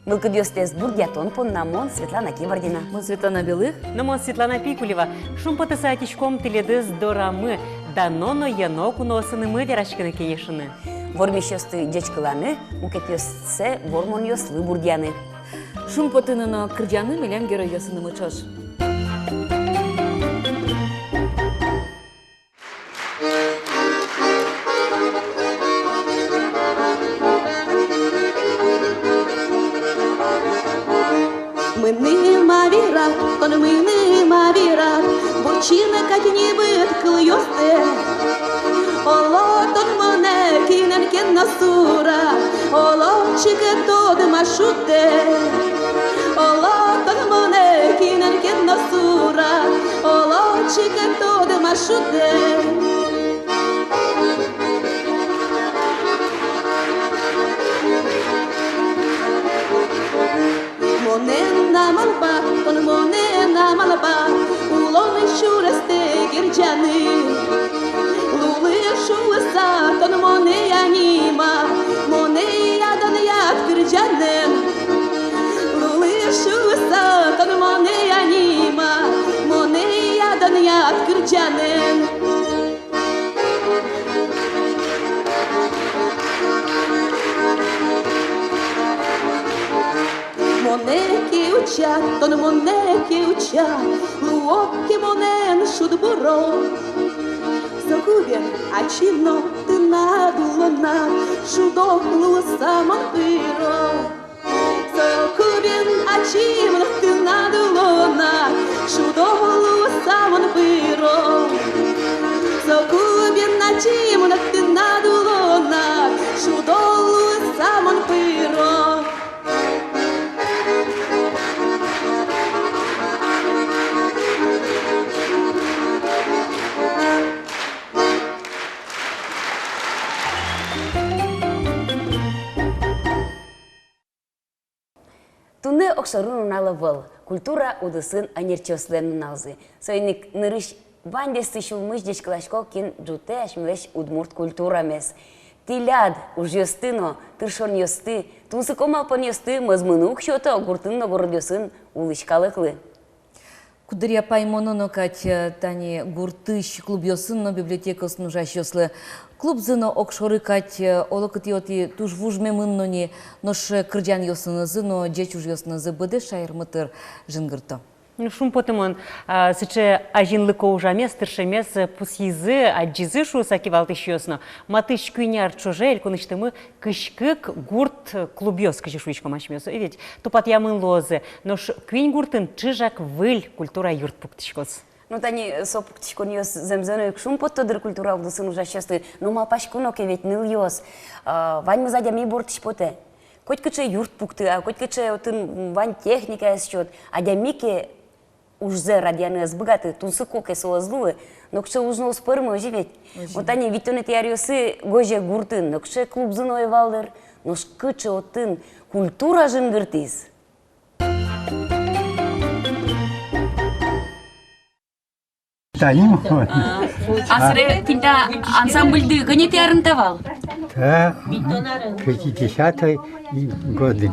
Мылкыдёстес бурдятон поннамон Светлана Кибардина. Мон Светлана Белых. Но мон Светлана Пикулева. Шумпаты саатичком теледыз дорамы. Даноно яноку носыны мы верашкины кенешины. Вормещёсты дечкыланы, мукепёсце вормон ёслы бурдяны. Шумпотыныно кырдяны мелем герой ясыны мычош. Мыны мавират, он мыны мавират, бурчина катни быт кыльёсте. Олотон мыне кинен кен насура, олотчика тоды машуте. Олотон мыне кинен кен насура, олотчика тоды машуте. Monena malba, ton monena malba, улоны шуресте гирджаны. Лулы шулеса, ton моне анима, моне ядан яд гирджаны. Лулы шулеса, ton моне анима, моне ядан яд гирджаны. Монеки учат, тон монеки учат, луоки монен шудбуро. Загубен, а чинно ты надулона, шудок луса монпиро. Загубен, а чинно ты надулона, шудок луса монпиро. Загубен, а чинно ты надулона, шудок луса монпиро. Туны окшарун уналывыл, культура удысын анерчослен уналзы. Сойник нырыш вандесты шулмыш дечкалашко кин джуте ашмлеш удмурт культура мес. Тиляд ужьёстыно, тыршон ёсты, тунсы комалпан ёсты, мазмынук шота огуртын нагородёсын улышкалыклы. Кудыря паймононо кать тани гуртыш клуб ёсынно библиотекасын ужащёслы. Клуб зыно окшоры кать олокытиоти туж вужме мыннони нош кырдян ёсыны зыно джеч уж ёсыны зы быды шайырмытыр жынгырто. Шумпотымон сыче ажинлыко ужамес, тыршемес пусизы, аджизы шуса кивалтышёсно. Матыш күйняр чожель, коныштымы кышкык гурт клубёс кыжышуичка машмёс. И ведь тупат ямын лозы, нош күйн гуртын чыжак выль культура юрт пуктышкос. Ну тани сопуктичкон ёс земзено шумпоттодыр культура удысын ужащёсты, но малпашкуно кевет ныл ёс. Вань задя ми бортиш поте. Коть кыче юрт пукты, а коть кыче отын вань техника эсчёт, а дямике уже радианы сбогаты, тунсы коке солозлувы, но кше ужно успырмы оживет. Вот они витонет яриосы гоже гуртын, но кше клуб зыной валдыр, но кыче отын культура жынгыртыз. Асре тинта ансамбльды гыне тиарынтавал. Да, 50-й годы.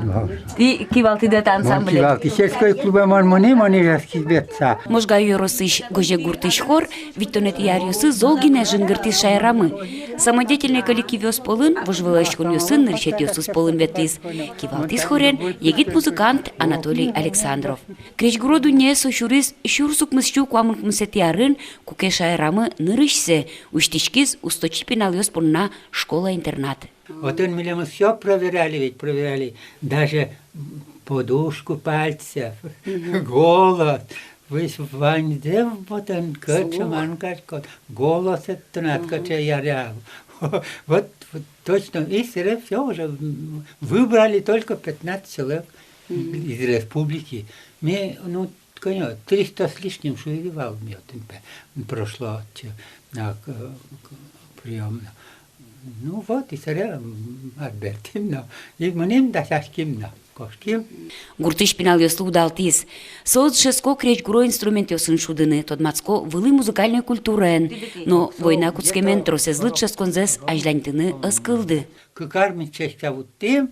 Ти кивалты дата ансамбль. Кивалты сельской клуба мони раскибетца. Можга юросыш гоже гуртыш хор, виттонет яриосы золгине жынгыртыз шайрамы. Самодеятельный коллектив ёс полын, вожвылашкун ёсын нырчет ёсус полын ветлиз. Кивалтыз хорен егит музыкант Анатолий Александров. Кречгороду не сошурыз шурсук мысчу куамынк мысетиарын куке шайрамы нырышсе, уштичкиз усточипинал ёс полна школа-интернат. Вот он мы все проверяли, ведь проверяли даже подушку пальцев, голос. Весь Вань, где вот он, голос это над я. Вот точно, и все уже выбрали только 15 человек из республики. Мне, ну, конечно, 300 с лишним шуевал мне прошло на прием. Ну вот, и саря Альбертимно, и мним дасашкимно. Гуртыш пинал ёслу удалтиз. Соз шеско креч гуро инструмент ёсын шудыны, тодмацко вылы музыкальной культурен, но война куцкемен тросезлыт шесконзес ажлянтыны ыскылды. Кыкармын честь вот тем,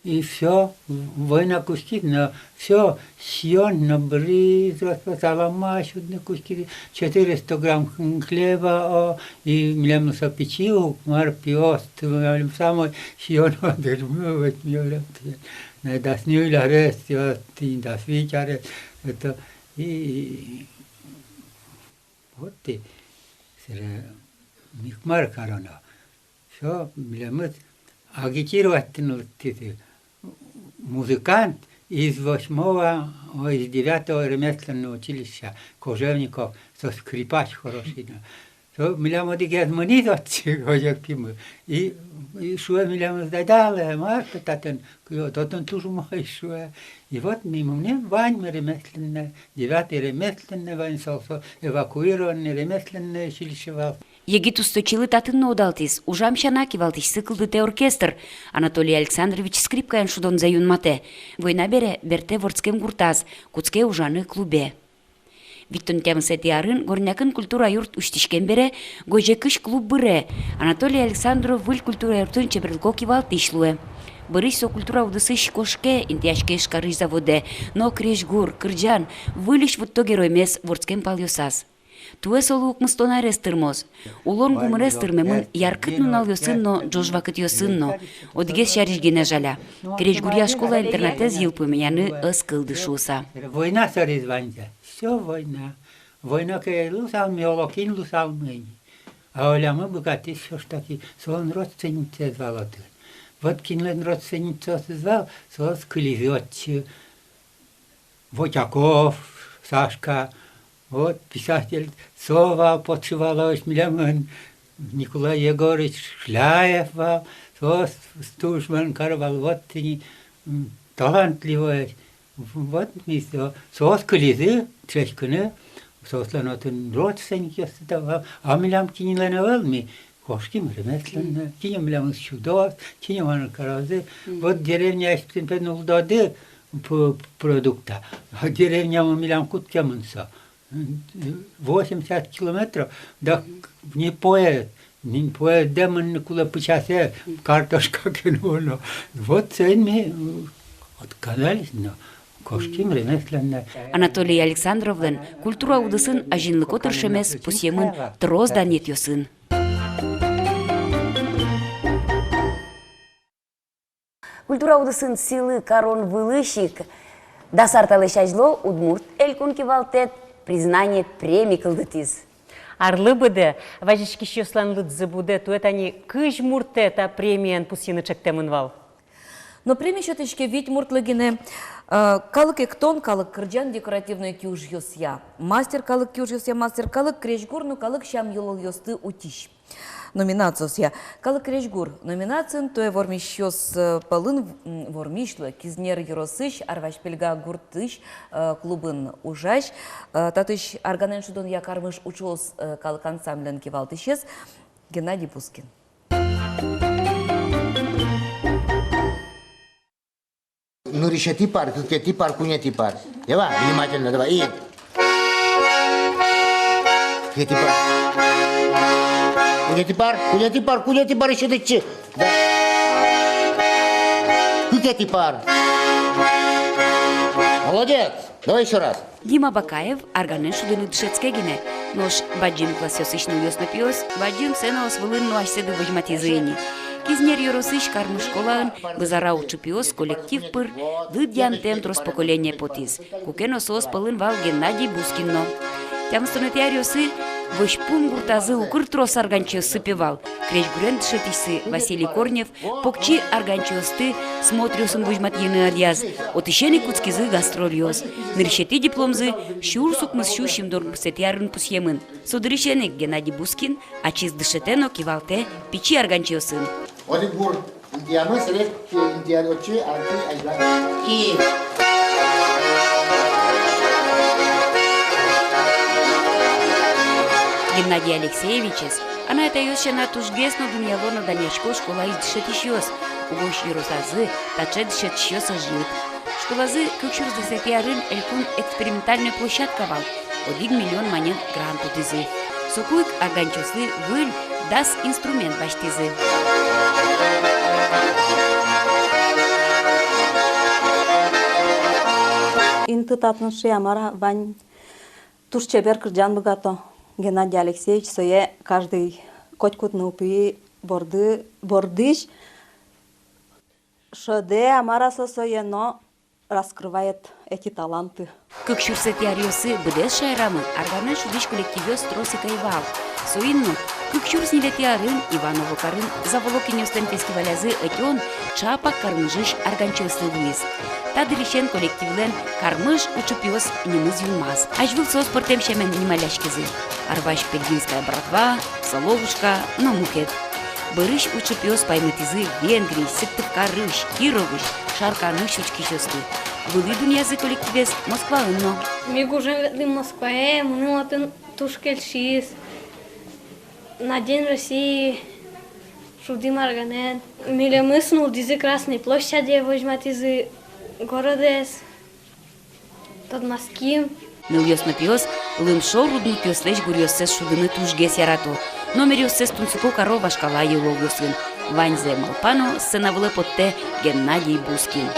и все, война куски, но все, съемно, брызг, саламаш, куски, 400 грамм хлеба, и млем со печью, марпиост, самой съемно, держмывать, das ņūļa rest, jo tās vīķa rest, это и вот ты, михмар корона, все, млемет, агитировать, ну, ты, музыкант из 8-го, из 9-го ремесленного училища Кожевников, со скрипач хороший, млемет играет монитот, и шуе млемет дадале, марка татен, тот тоже мой шуе. И вот мимо мне Вань ремесленное, 9-й ремесленное, Вань солсо, эвакуированный ремесленное училище. Егит усточилы татын одалтис, ужам шана кивалтиш сыкылдыте оркестр. Анатолий Александрович скрипкаен шудон заюн мате. Война бере берте ворцкем гуртаз, куцке ужаны клубе. Виттон тямысети арын, горнякын культура юрт уштишкен бере, гойжекыш клуб быре. Анатолий Александров выль культура юртын чеприлко кивалтишлуе. Бырыш со культура удысыш кошке, интяшке шкарыш заводе, но крешгур, кырджан, вылиш вот то герой мес ворцкем палйосас. Туе солук мыстона рестырмоз. Улон гумрестырмемын яркытнын алйосынно, джожвакыт йосынно. Одгес шаришгене жаля. Крешгурья школа интернатез йылпымяны ыскылды шуса. Война соризванья. Все война. Война кая лусал миолокин лусал мыни. А олямы богаты все ж таки. Сон родственницы звал. Вот кинлен родственницу звал, сон сколизотчи. Вотяков, Сашка. Вот писатель Сова подшивалович Милямын, Николай Егорович Шляев, Сос Стушман Карвал, вот они талантливые. Вот мы Сос Кализы, Чешканы, Сос Ланотын родственники оставал, а Милям кинеленовал ми, кошки ремесленные, кинем Милям Чудос, кинем Анакаразы, вот деревня Эшпенпен Улдады продукта, а деревня Милям Куткемынса. 80 километров, да не поедет, демон куда по часе, картошка кинула. Вот цены отказались, но кошки ремесленные. Анатолий Александровлен культура удысын ажинлыко тыршемес пусемын троз да нет йосын. Культура удысын силы корон вылыщик, дасарталыш ажло удмурт элькун кивалтет, признание премии кылдытиз. Арлы быды, важишки шёсланлыдзы буде, туэт они кыж муртета премиян пусины чектемын вал. Но премия счеточки ведь муртлыгине калык эктон, калык кырджан декоративный кюж йосья. Мастер калык кюж йосья, мастер калык крешгурну калык шам йолол йосты утиш. Номинациосья. Калык крешгур. Номинациян то вормищос палын вормишлы. Кизнер еросыш, арваш пельга гуртыш, клубын ужаш. Татыш арганен шудон якармыш учос калык ансамблен кивалтышес. Геннадий Пускин. Ну, реши типар, какие типар, куня типар. Давай, внимательно, давай, и. Какие типар? Куня типар, еще ты. Да. Какие типар? Молодец, давай еще раз. Дима Бакаев арганен шудыны дышецкегине. Нош баджим классёсыш нуёс напиос, баджим сенос вылын нуашседы вожматизыни. Кизнер Yorosыш кармы школаын, бызарау чупиос коллектив пыр, выдьян темтрос поколение потиз. Кукено сос пылын вал Геннадий Бускинно. Тямстонетиариосы вышпун гуртазы укыртрос арганчиосы певал. Крешгурен тшетисы Василий Корнев, покчи арганчиосты смотрюсын вожматьены альяз. Отышени куцкизы гастрольоз. Нырщети дипломзы шурсук мыс щущим дормсетиарын пусьемын. Судырышенек Геннадий Бускин, ачиз дышетено кивалте пичи арганчиосын. Один гур, индиано, селек, индиано, очи, анти, айза. И... Геннадий Алексеевичес, она это еще на тужгесно дуньяло на дальняшко школа из дышетищёс. Угош Яросазы, таче дышетищёса жит. Школазы кукшур засетиарын элькун экспериментальную площадку вал. 1 миллион манен гранту тизы. Сокуик арганчосы выль дас инструмент баштизы. ин тытатыншы амара вань туш чебер кыржан богато Геннадий Алексеевич сое каждый котькут нупи бордыш шоде амара сое, но раскрывает эти таланты. Кыкшурсет ярьосы быдес шайрамы аргана шудиш коллективёс тросика ивал. Суинну кыкшурс нилетиарын Иваново карын заволокинёстен фестивалязы этион чапак кармыжыш арганчёсты луис. Тадыришен коллективлен кармыш учупёс немыз юнмаз. Ажвыл сос портем шемен нималяшкизы. Арваш Пельгинская братва, Соловушка, Намукет. Бырыш учупёс паймытизы Венгрий, Сыктывкарыш, Кировыш, Шарканыш учкишёсты. Вылыдун язык коллективес Москва ынно. Мигуже в Москве, мы вот тушкельшис. На День России шудим арганен. Миле мыснул дизы Красной площади, возьмат из городес. Тот Моским. Ныльёс напиёс, лымшо рудну пёслеш гурьёссес шудыны тужгес ярато. Номерёссес тунцуко коро башкала еловёсын. Ваньзе Малпано, сцена потте Геннадий Бускин.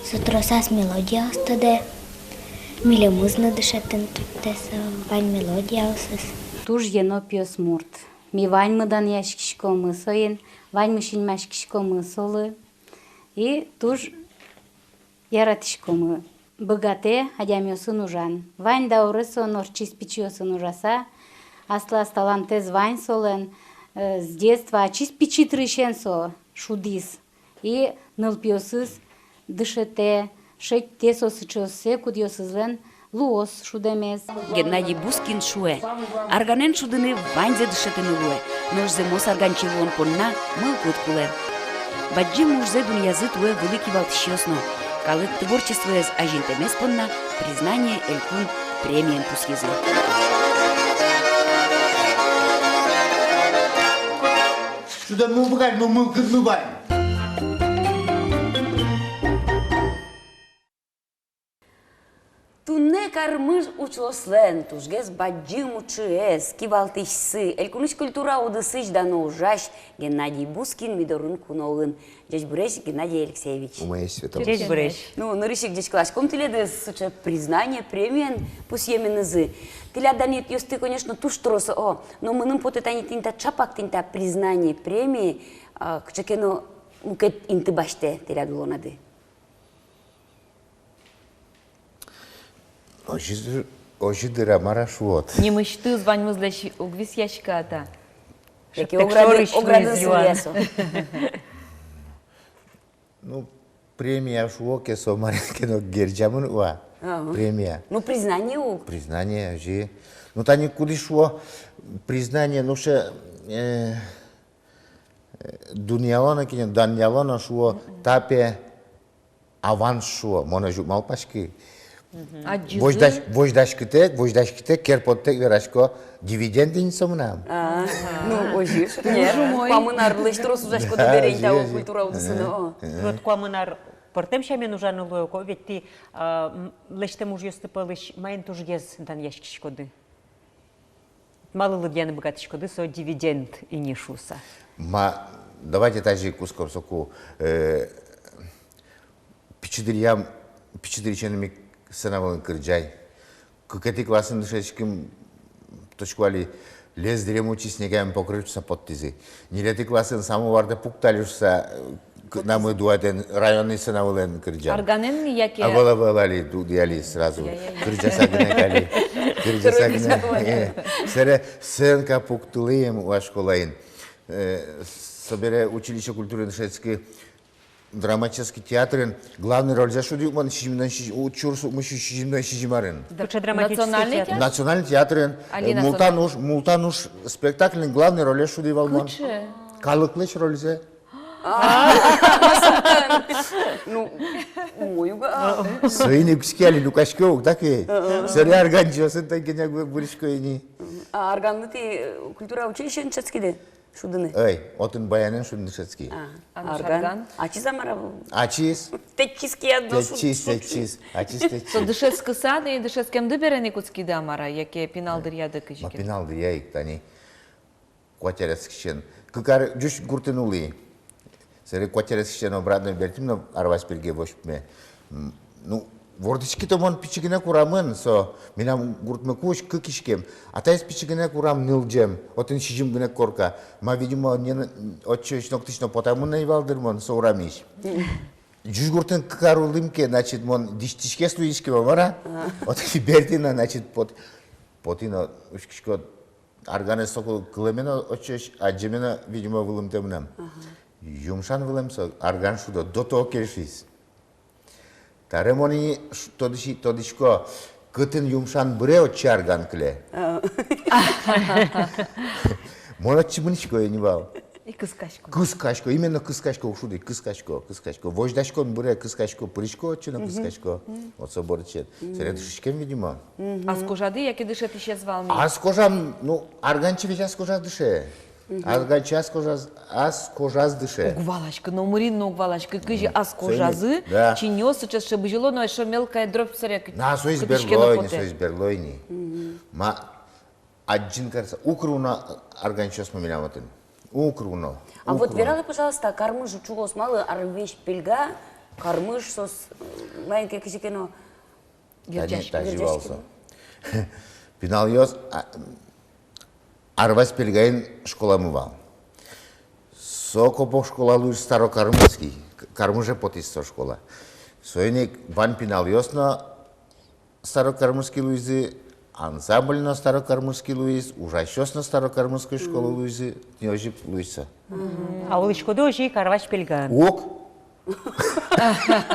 Сутросас мелодия остаде. Миле музна дышатын туттеса вань мелодия осыз. Туж ено пьес мурт. Ми вань мыдан яшкишко мы соен, вань мышин машкишко мы солы. И туж яратишко мы. Богате адямёсы нужан. Вань даурысо норчис пичиосы нужаса. Аслас талантез вань солен. С детства чис пичи трыщенсо шудис. И нылпьосыз дышете, шесть тесос чосе кудьосызлен луос шудемес. Геннадий Бускин шуе. Арганен шудыны ваньзе дышетыны луе. Ножзе мос арганчилон понна мылкут куле. Баджи мужзе дуньязы туе великий валтищёсно. Калык творчество из ажинтемес понна признание элькун премием пусьезы. Сюда мы богать, мы кырнываем. Тунне кармыш учлослен, тужгес баджим учуэс, кивалтышсы, элькуныш культура удысыч дано ужаш, Геннадий Бускин, Мидорын Кунолын. Дядь Буреш Геннадий Алексеевич. Умею святого. Дядь Буреш. Ну, нарышик дядь Клаш, ком тиледе суча признание, премиен пусьеменызы. Тилядани ёсты, конечно, туш троса, но мы нам потетани тинта чапак тинта признание, премии, кчекено укет инты баште тилядулонады. Ожидыра марашвот. Не мечты звань мызлеш угвис яшката. Яки ограды сылесо. Ну, премия швоке сомарекено герджамын уа. Премия. Ну, признание ук. Признание же. Ну, та никуда шло признание, ну, что Дуньялона кине, Даньялона шло тапе аванс шло, мона жук малпашки. Вождашките, керпоттек верашко, дивиденды не сомнам. Ну, ожиш. Памынар лыштрос ужашко доберень того культура удысыно. Вот куамынар портем шамен ужаны лойко, ведь ты лыштем уж ёсты пылыш, майын тужгез дан яшкишкоды. Мало лыдьяны богатышкоды, со дивиденд и не шуса. Давайте также куском соку пичидырьям сынавын кырджай. Кыкети классын дышечким точкуали лез дремучис негем покрывчуса подтизи. Нилети классын самоварда пукталюшса намы дуатен районный сынавылен кырджай. Арганен ми яке? Авала-валали дудияли сразу. Кырджасагына кали. Кырджасагына. Сере сынка пуктылыем уашколайын. Собере училище культуры дышечки драматический театр, главный роль за что он Национальный театр? Национальный театр, мултануш спектакль, главный роль что дивал мон. Калыклыч роль за. Ну, моюга. Свои скели Лукашков, так и. Сори организация так и не буришко и не. А органы культура училище неческиде. Шудыны. Ой, отын баянен шуднышецкий. Арган. Ачис амара. Ачис. Течиски одно. Течис. Со дышецкий сад и дышецким дыберени куцки дамара, яке пинал дырьяды кычки. Ма пинал дырьяй, тани. Кватерецкичен. Кыкар жуш гуртынули. Сери котересиштен обратно бертим, но арвас перге вошпме. Ну, вордички то мон пичигине курамын, со минам гуртме куш кыкишкем. А тайс пичигине курам нылджем, отын шижим гине корка. Ма, видимо, не отчёчно ктично потому наивалдырмон, со урамиш. Жужгуртын кыкарулымке, значит, мон диштишке слуишке вара. Вот бертина, значит, потино ушкишко аргане соку кылемено отчёч, а джемено, видимо, вылымтемнам. Юмшан вылемсо, арган шудо, до того кершис. Таремони тодишко кытын юмшан бре отчи арган кле. Монотчи мынишко не бал. И кыскашко. Кыскашко, именно кыскашко ушуды, кыскашко. Вождашкон бре кыскашко, прышко отчи на кыскашко. Вот соборчет. Серед шишкем, видимо. А с кожады, яки дышет еще звал А с кожам, ну, арганчи ведь с кожа дыше. Арганчи с кожа дыше. Угвалашка, но мурин угвалашка, кыжи ас Ценник, кожазы, да. чинёс сейчас чтобы жило, но еще мелкая дробь соряк. На, соис берлойни. Ма, один кажется, укруна арганчос мы минаматын. Укруно. А вот верала, пожалуйста, кармыш чугос мало, арвеш пельга, кармыш сос, маленький кисикино. Таживался. Пинал йос, арвас пельгаин школа мывал. Соко по школа луж старокармыский, кармыже потисто школа. Сойник ван пинал йос на старокармыский луизы, ансамбль на старокармыский луиз, ужащос на старокармыской школу луизы, неожип луиса. А улышкоды ожи карваш пельган. Ок.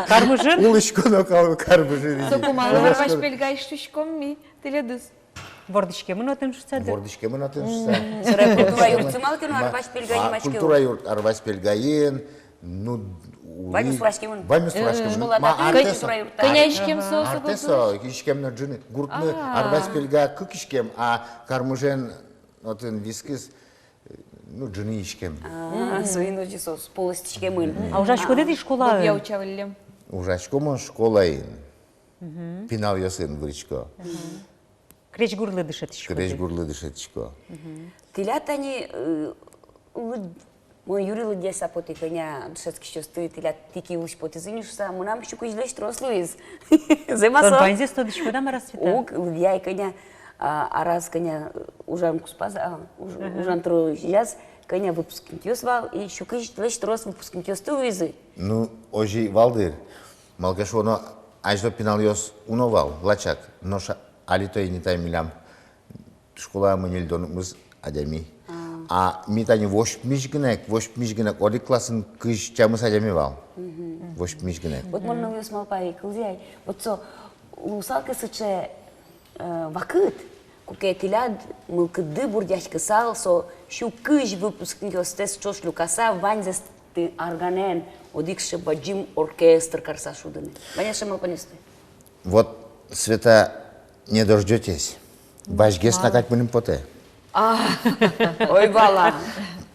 Кармыжын? Улышко на кармыжын. Соку мало арваш пельгай штучком ми, теледыс. Вордышке мы нотын шуцады. Вордышке мы натын шуцады. Сырай культура юртсымалкин, арваш пельгаин мачкин. Культура арваш пельгаин, ну... Вайм сурашкемын. Вайм сурашкемын. Школада культура юрта. Коняшкем сосу. Артесо, ишкем на джины. Гуртны арваш пельга кыкишкем, а кармыжен отын вискис, ну, джины ишкем. Суиночи сос, полостичкемын. А ужашкоды ты школа? Я учавлем. Ужашкомон школаин. Пинал ясын вырычко. Креч гурлы дышет еще. Креч гурлы дышетичко. Тилятани, мой юрилы деса поти коня дышетки счасты, тилят тики уж поти зынюшса, мунам щуку излещ трослуиз. Земасо. Тон панзе сто дышко дам расцвета. Ук, я и коня, а раз коня ужан куспаза, ужан тро сейчас, коня выпускник звал, и щуку излещ трос выпускник стуизы. Ну, ожи валдыр, малкашоно аждо пинал йос уновал, лачак, ноша али той не тай милям. Школа мы не льдонумыз адями. А ми тани вош мишгинек, оди классын кыш чамыс адями вал. Вош мишгинек. Вот можно ее смолпай, кылзяй. Вот со, усалка сыче вакыт, куке тилят, мылкыды бурдяшка сал, со щу кыш выпускник остес чош люкаса, ванзес ты арганен, одикше баджим оркестр карса шуданы. Ваняша малпанисты. Вот, Света, не дождетесь. Башгес накать будем поте. Ой, вала.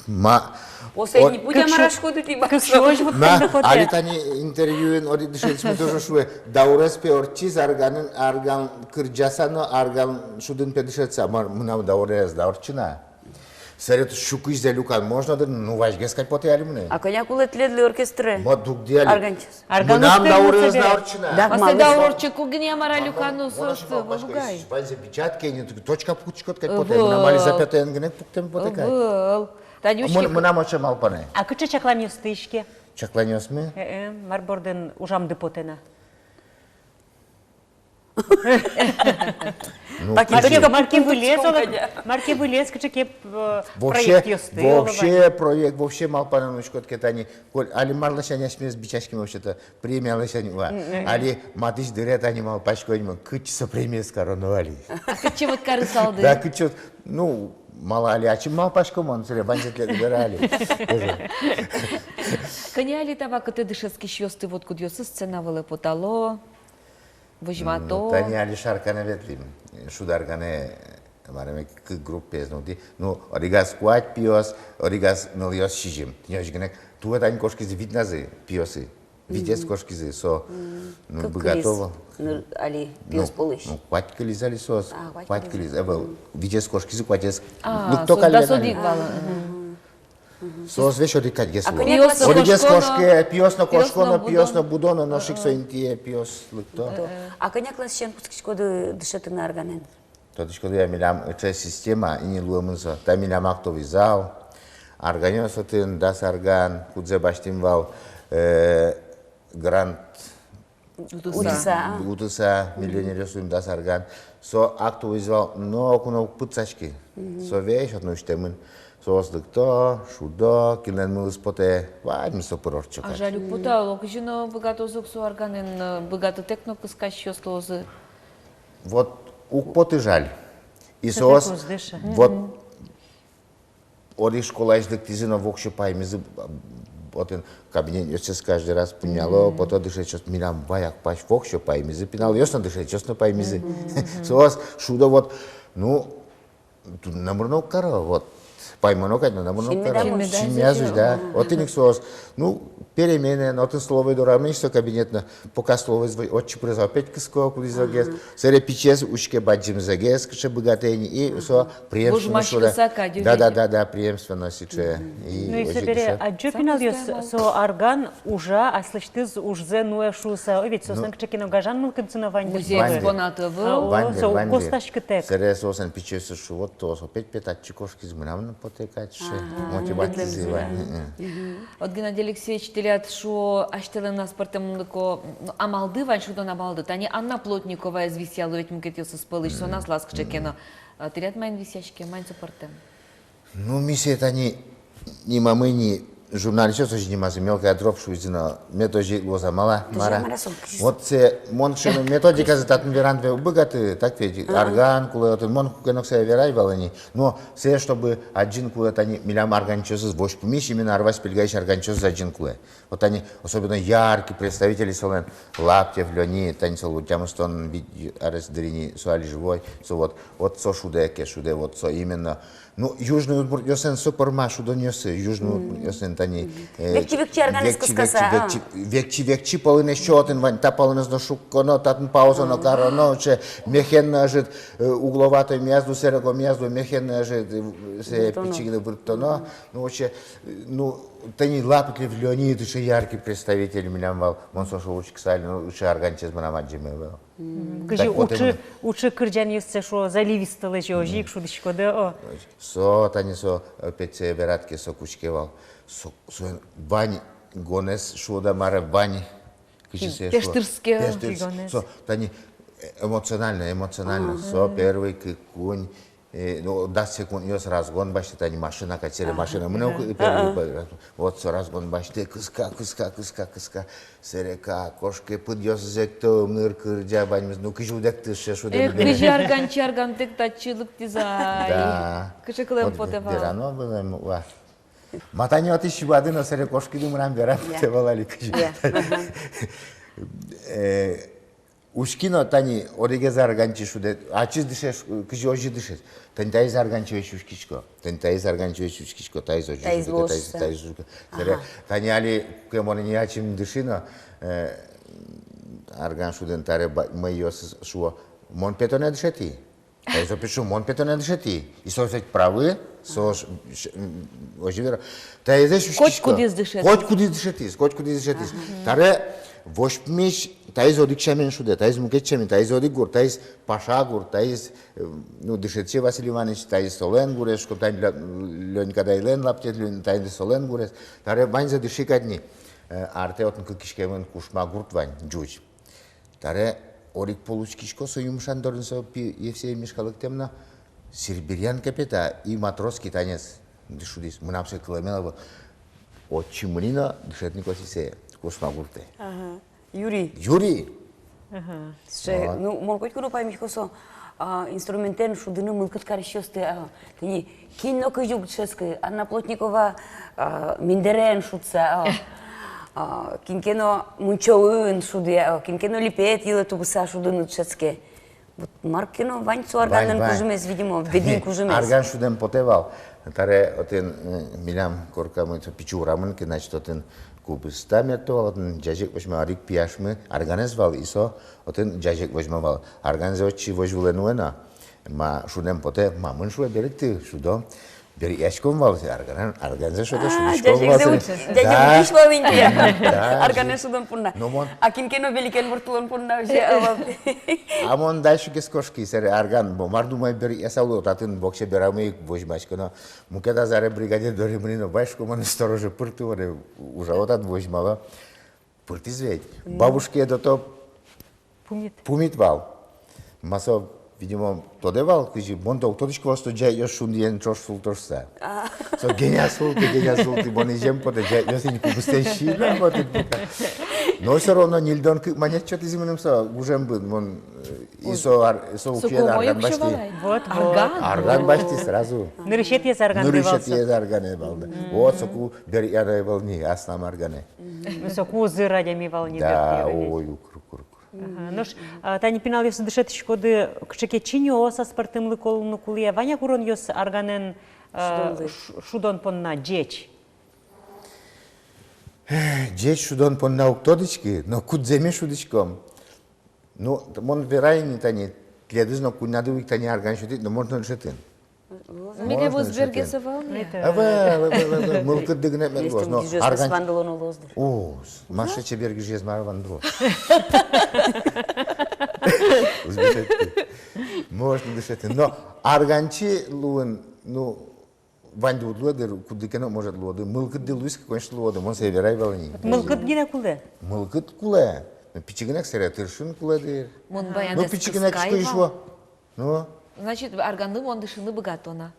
Ма... После не будем расходы ты На, али тани интервьюен оди дышец мы тоже шуе. Даурес пе орчиз арган кырджасано арган шудын пе дышеца. Мынау даурес даурчина. Сарет шукыш за люкан можно да ну важгес кать поте али мне. А коня кулет ледли оркестры. Вот дук диали. Арганчес. Мынам даурес даурчина. После даурчик угня маралюкану состы, волгай. Бальзе печатки, не точка пучкот кать поте. Мынам али запятен гнек пуктем поте кать. Мынам оче малпане. А кыче чакланёс тышке? Чакланёс мы? Марборден ужам депотена. Марки вылез, кыче кеп проект ёсты. Вообще проект, вообще малпане нучкот кетани. Али марлашаня смес бичашки вообще-то премия лашанива. Али матыш дырет ани малпачко анима кычса премия скороновали. А кыче вот кары салды? Да, кыче, ну, мало али, а чем малпачко мон, сре, банзет лет выбирали. Коняли тава, кыты дышецки щёсты, вот кудёсы сцена вылы потало, выжмато. Тани али шаркане ветлим, шударгане, мараме к группе знути, ну, оригас куать пиос, оригас ныльос шижим. Тинёшгенек, туа тани кошкизи видназы пиосы. Видец кошкизи, со, ну, бы готово. Али пиос полыш. Ну, куать кализали сос, куать кализ, видец кошкизи, куатец. А, сос да содик вала. Соос веш одикать гесу. коня Одигес кошконо, кошке, пиосно кошконо, пиосно пиосно будоно, ношик соинтие, пиос лыкто. А коня клас шен кучкичкоды дышеты на арганен. Тодичко я милям эта система и не луемынсо. Та милям актовый зал, арганёс отын, дас арган, кудзе баштимвал, грант Утыса, миллионер суим дас арган. Со актовый зал, но куно пыцачки. Со вещь от нуштемын. Создыкто, шудо, килен мылыс поте, вайми со пырорчо. А жалю пута, локжино богато зуксу арганен, богато текно кыскащё слозы. Вот ук поты жаль. И соос, вот ори школа издык тизино вокшо паймизы, вот кабинет ёсес каждый раз пуняло, потом дышать чёс милям баяк пач вокшо паймизы, пинал ёсно дышать чёсно паймизы. Соос шудо вот, ну, тут намурно каро, вот. Паймонокать, но намурно каро. Чинмязусь, да. Вот и ник соос. Ну, перемены, но ты слово дорамнешь, что кабинетно, пока слово отчи призал пять кыско, куди загез, сере пичез, учке баджим загез, кше богатейни, и со преемственно сюда. Да, преемственно сейчас. Ну и собери, а джопинал со арган уже, а слышишь, уже нуэ шуса, ведь соснак чекино гажан мыл конценовань. Музей экспонатов. Косташки Сере сосан пичез, что вот то, со пять чекошки змынамно потекать, мотиватизировать. От Геннадий Алексеевич телят, шо аштелен нас партемлыко амалды, вань шудон амалды. Тани Анна Плотникова из висяла, ведь мы кетился спалыш, со нас ласк чекено. Телят майн висяшки, майн супортем. Ну, миссия это не мамы, не журналисты, тоже не мазы, мелкая дроп, шуизина, методи глаза мала, мара. Вот це моншен методика за татн верант богаты, так ведь орган, куле от мон кукенок се верай валани. Но все чтобы один куле тани милям органчозы вош помещи именно арвас пельгающий органчозы один куле. Вот они особенно яркие представители солен Лаптев, Леонид, тани солу тямстон арес дрини суали живой, со вот со шудеке, шуде вот со именно. Ну, южный Удмурт, ёсен супермашу донёсы, южный Удмурт, ёсен тани. Векчи организку сказа. Векчи полыны счётын, вань, та полыны зношук, коно, татн пауза, но кароно, че, мехенна жит, угловатой мязду, серого мязду, мехенна жит, се пичигны выртоно, ну, че, ну, тани Лаптев, Леонид, еще яркий представитель, меня мал, монсошу учик сали, ну, еще органчез манамаджиме был. Кажи, учи кырджан есть, что заливисто лежи, ожик, шудочко, да? Со, тани со, опять се вератки со кучкевал, со, бань, гонес, шуда мара бань, Пештырские гонес. Со, тани эмоционально, со, первый кунь, ну, 10 секунд, ёс разгон башти, тани машина, катери машина, мне первый, вот со разгон башти, кыска, серека, кошки, подъёс зекто, мыр, кырджа, бань, ну, кыжу декты, шешуде. Кыжи арган тек тачылык тизай. Да. Кыжи кылым потевал. Дерано было, ва. Матани от ищи воды, но сере кошки думрам, берам потевалали, кыжи. Ушкино тани ориге зарганчи шуде, ачыз дышеш, кыжи ожи дышеш. Тани тайыз арганчи вещь ушкичко, тани тайыз арганчи вещь ушкичко, тайыз ожи шуде, тайыз ушка. Тани али кемони не ачим дышино, арган шуден таре мы ёс шуо, мон петоне дышети. Тайыз опишу, мон петоне дышети. И сосать правы, сос ожи вера. Тайыз ушкичко. Хоть кудис дышетис. Хоть кудис дышетис. Таре вошпмиш, таиз одик шамен шуде, таиз мукет шамен, таиз одик гур, таиз паша гур, таиз, ну, дышетче Василий Иванович, таиз солен гуреш, кутань Ленька дайлен лаптет, таиз солен гуреш, таре вань за дышикадни, арте отн кылкишкемен кушма гурт вань, джуч. Таре орик получкишко со юмшан дорын со пи Евсей Мишкалык темно, сирбирян капета и матросский танец, дышудис, мы напсе километров, от чимрина дышетник осисея. Кушмагурте. Юрий. Ну, мол, хоть куда пойми, что инструментен шудыны мылкат карищёсты, тени кино кыжук ческой, Анна Плотникова миндерен шутса, кинкено мунчоуын шуды, кинкено липет ела тубуса шудыны ческе. Вот Маркино вань цу арганен кужумес, видимо, бедин кужумес. Арган шуден потевал. Таре отен милям корка мы пичурамын, значит отен кубыста метовал, отен джажек возьма арик пияшмы, организвал исо, отен джажек возьмавал. Организовачи возьвуленуена, ма шуден поте, ма мын шуе беректи шудо. бери яшком валсы арган за что-то Дядя Миш маленький. Да, Арганен шудан пунна. Ну, мон. Акинкено великен бортулон пунна. А он дальше kes кошки сэр арган бомар думай бери ясалу татын боксе берамы возьмачка но мукета заре бригадир дори мрино башко мон стороже пыртывали уже вот от возьмала пырты зведь. Бабушке до то пумит вал. Масо видимо тоде вал кыжи монто тодишко просто жай ёс шундиен чошсул торса. Со гениасул ты бони жемпо де жай ёс ин кубустеши вот. Но все равно нильдон кы манет чот изимным со ужем был мон со укиен арган башти. Вот. Арган башти сразу. Нырышет ес арган Нырышет девался. ес аргане балда. Вот соку бери яра волни аснам аргане. Соку зыра дями волни. Да, ой, кур. Нош, тани пинал ёс дышет шкоды кшеке чиньо со спартым лыколну кулия. Ваня курон ёс арганен шудон понна джеч. Джеч шудон понна уктодички, но кудземе шудичком. Ну, мон верайни тани, гледыз, но куннады тани арган шудит, но можно шетин. Миле возбергесовал? Ава, мылкыд дыгне медвоз, но арган... Свандалон улоздыр. О, маша чеберги жезмар вандро. Можно дышетин. Но арганчи луын, ну, ванду луэдыр, кудыкено может луэдыр. Мылкыд ды луис, конечно, луэдыр, мон северай вални. Мылкыт гине куле? Мылкыд куле. Пичигинек сере тыршын куледыр. Мон Ну, баянес пичигинек что кыскайва. еще? Ну, Значит, арганды мон дышыны богатона.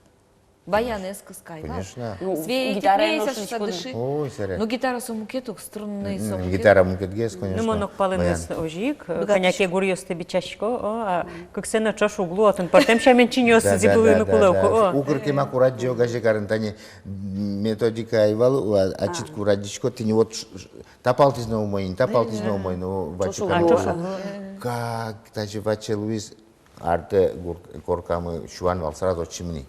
Баянес кыскайва. конечно. Свети Гитара пейся, носишь что куда? дыши. Ой, сере. Ну, гитара сумукетук, струнный сумукетук. Гитара мукетгес, конечно. Ну, монок паленес ожик, коняке гурьёс тебе чашко, как се на чашу углу, а тон партем шамен чиньёс зибылыны кулевку. Укрки макурат джо гаже карантани методика айвал, ачит курадичко, ты не вот тапалтиз на умой, ну, вачукан. Как тачи ваче Луис арте коркамы шуанвал сразу чимни.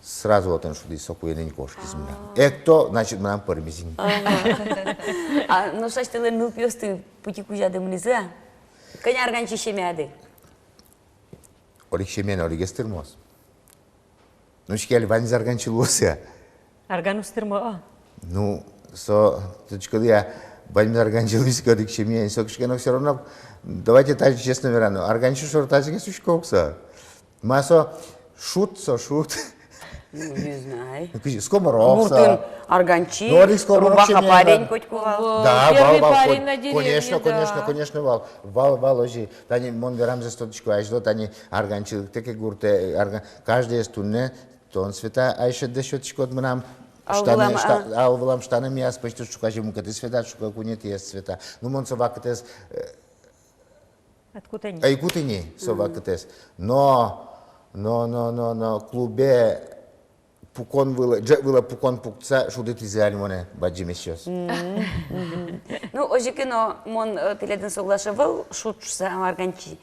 Сразу вот он шуди сокуенен кошки змина. Экто, значит, мы нам пармезин. А ну что ты ну пьёсты пути кузяды мниза? Коня арганчи шемяды. Орик шемен, орик эстырмоз. Ну, шкели ванез арганчи луся. Арган устырма. Ну, со, точка я ванез арганчи луся, орик шемен, сокшке, но все равно, давайте так честно верану. Арганчи шортачки сушкокса. Масо шут. Ну, не знаю. Скоморовса. Муртын арганчи. Норик скоморов Рубаха шемяна. парень хоть кувал. Да, Первый вал, парень на деревне, конечно, вал, ожи. Тани мон верам за стоточку, аждо, тани арганчил, теке гурте, арган, каждый стунне, тон света, айше дешоточку от мнам, алвалам штанами, аз почти шукажи мукаты света, шука кунет есть света. Ну, мон совакатес, Откуда они? айкутини совакатес. Но, клубе, пукон вила пукон пукца, шудит изяли моне, баджиме сейчас. Ну, ожикино мон теледен соглашавал шутса арганчи.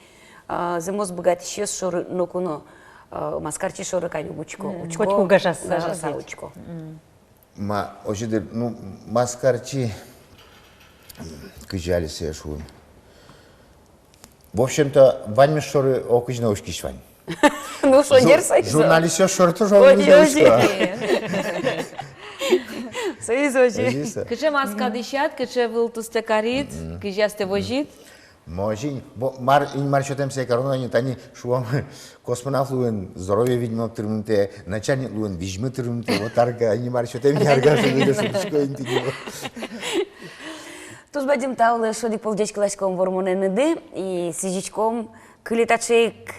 Зимос богатый щас шоры нокуно маскарчи шоры каню бучко. Учко гажаса. Гажаса учко. Ма, ожидер, ну, маскарчи, кыжали се шуын. В общем-то, вань шоры окыжна ушкишвань. Ну, что, дерсай? Журналист шоры тоже Оди. ушка. Союз ожи. Кыче маска дышат, кыче вылтусте карит, кыжасте вожит. Можин, маршотем се коронавани тани шуам космонавт луен здоровье видимо трымте, начальник луен вижмы трымте, вот арга, они маршотем ярга шуды шуточко интигиво. Туз бадим тауле шоди полдечкалашком вормоненеды и сижичком кылетачек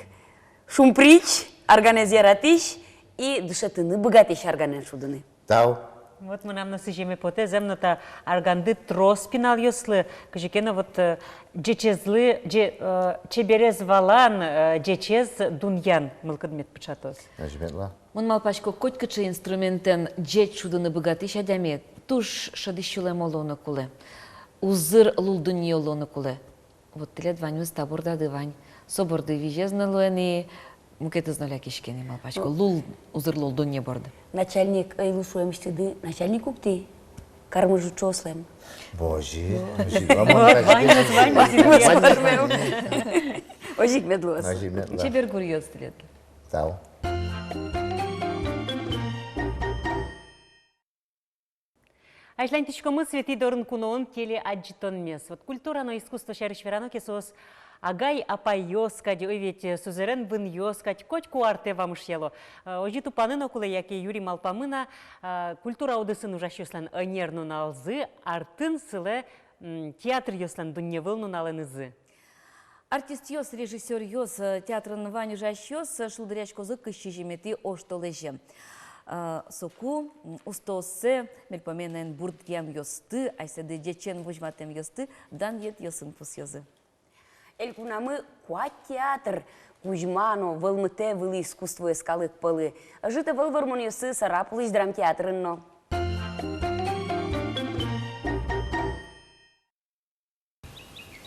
шумприч, организиратиш и дышатыны богатиш органен шудыны. Тау. Вот мы нам насыжеме поте земната арганды трос пинал ёслы, кажекена вот джечезлы, чеберез валан, джечез дуньян, мылкадмет печатос. Нажметла. Мон малпачко коть кыче инструментен джет шудыны богатиш адяме, туш шадыщуле молоны куле. Узыр лулдыни олоны куле. Вот телед ванюз таборда дывань. Соборды вижезны луэни, мукеты зналя кишкени малпачко. Лул узыр лулдыни борды. Начальник айлушуем штыды, начальник укты. Кармыжу чослем. Боже. Ожик медлос. Чебер гурьёз телед. Тау. Ажлантичкомы свети дорын куноон теле аджитон мес. Вот культура, но искусство шарыш вераноки сос агай апай йоскать, ой ведь сузерен вын йоскать, коть куарте вамыш ело. Ожи тупанын окулы, яки Юрий Малпамына, культура аудысын ужащуслан нерну налзы, артын сылы театр йослан дунневылну налынызы. Артист йос, режиссер йос, театрын ваню жащос, шулдырячко зык ищижимети оштолеже. Соку устоссе мельпоменен бурдгем йосты, айседе дечен вужматем йосты, дан ет йосын пус йозы. Элькунамы куат театр, кужмано, вылмыте вылы искусство искалык пылы. Жита выл вармоньосы сарапулыш драмтеатрынно.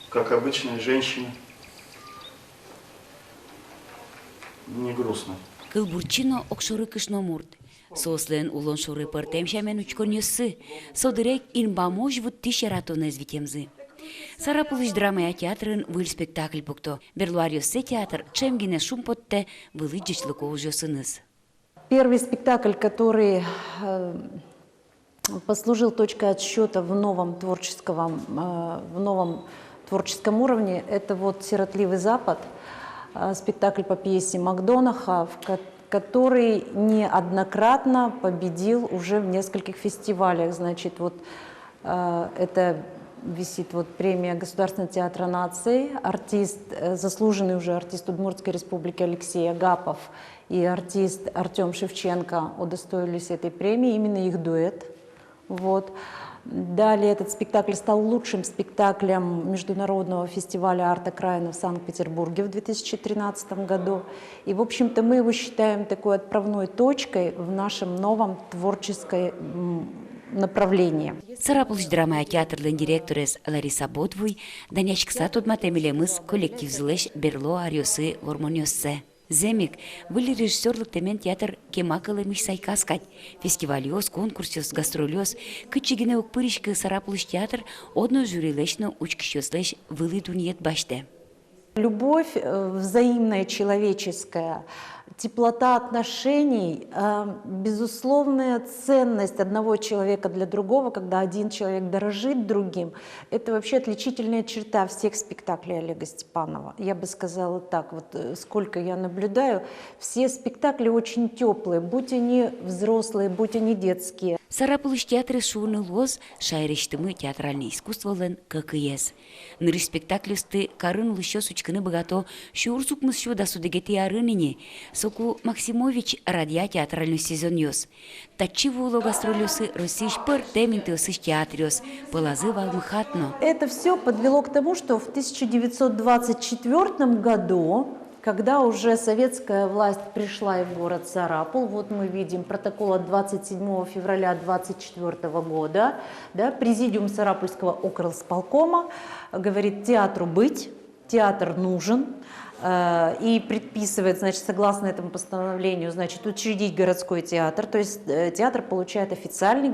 Как обычная женщина, не грустно. Кылбурчино окшоры кышно мурд. Сослен улон шоры партем шамен учкон йосы. Содырек инбамож вот тишератоны звитемзы. Сарапулыш драма театрын выл спектакль букто. Берлуар йосы театр чемгине шум потте вылы джичлыко ужосыныз. Первый спектакль, который послужил точкой отсчета в новом творческом уровне, это вот «Сиротливый Запад», спектакль по пьесе Макдонаха, который неоднократно победил уже в нескольких фестивалях. Значит, вот это висит вот премия Государственного театра наций, заслуженный уже артист Удмуртской республики Алексей Агапов и артист Артем Шевченко удостоились этой премии, именно их дуэт. Вот. Далее этот спектакль стал лучшим спектаклем международного фестиваля «Арт Окраина» в Санкт-Петербурге в 2013 году. И, в общем-то, мы его считаем такой отправной точкой в нашем новом творческом направлении. Сарапулыш драма театрлын директорес Лариса Бодвуй, данячкса тодматемелемыз коллектив зылыш Берлуар йосы вормоньоссе. Земик, были режиссерлык темен театр кемакалы миш сайкаскать. Фестивалиоз, конкурсиоз, гастролиоз, кычигине окпыришкы Сарапулыш театр одно жюрилешно учкищослеш вылы дуньет баште. Любовь взаимная, человеческая, теплота отношений, безусловная ценность одного человека для другого, когда один человек дорожит другим, это вообще отличительная черта всех спектаклей Олега Степанова. Я бы сказала так, вот сколько я наблюдаю, все спектакли очень теплые, будь они взрослые, будь они детские. Сарапулыш театры шуны лоз, шайрештымы театральное искусство лен ККС. Нырыш спектаклюсты карын лыщо сучкыны богато шуурсукмыз шо да судегети арыныне. Соку Максимович радиа театральный сезон йос. Тачи вуло гастролюсы росиш пыр теминты осыш театриос, полазы валмыхатно. Это все подвело к тому, что в 1924 году, когда уже советская власть пришла в город Сарапул, вот мы видим протокол от 27 февраля 1924 года, да, президиум Сарапульского окрысполкома говорит: театру быть, театр нужен, и предписывает, значит, согласно этому постановлению, значит, учредить городской театр, то есть театр получает официальный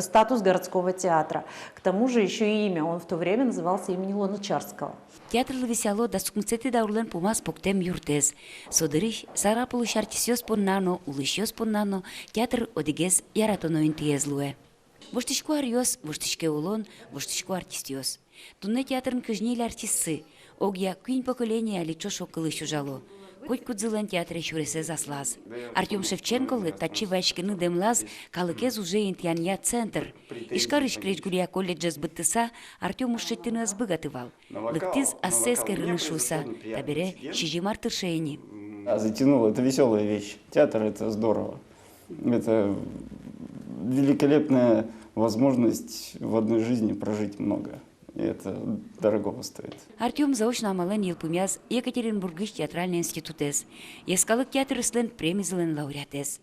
статус городского театра. К тому же еще и имя, он в то время назывался имени Луначарского. Театр лывисяло да сукмцети даурлен пумас поктем юртез. Содырыш Сарапулыш артисиос поннано, улышиос поннано, театр одигез яратоно интиезлуе. Воштышко ариос, воштышке улон, воштышко артистиос. Тунне театрын кыжнели артистсы. Огья куин поколение аличо шокылыш ужало. Коть кудзылен театре шуресе заслаз. Артем Шевченко тачи вачкины демлаз, калыкез уже интянья центр. Ишкарыш кречгурия колледжа сбыттыса Артем ушеттыны сбыгатывал. Лыктиз ассеске рынышуса, табере шижимар тыршейни. Затянуло, это веселая вещь. Театр — это здорово. Это великолепная возможность в одной жизни прожить много. И это дорого стоит. Артем заочно амален елпумяз Екатеринбургыш театральный институтез. Ескалык театр слен премизлен лауреатез.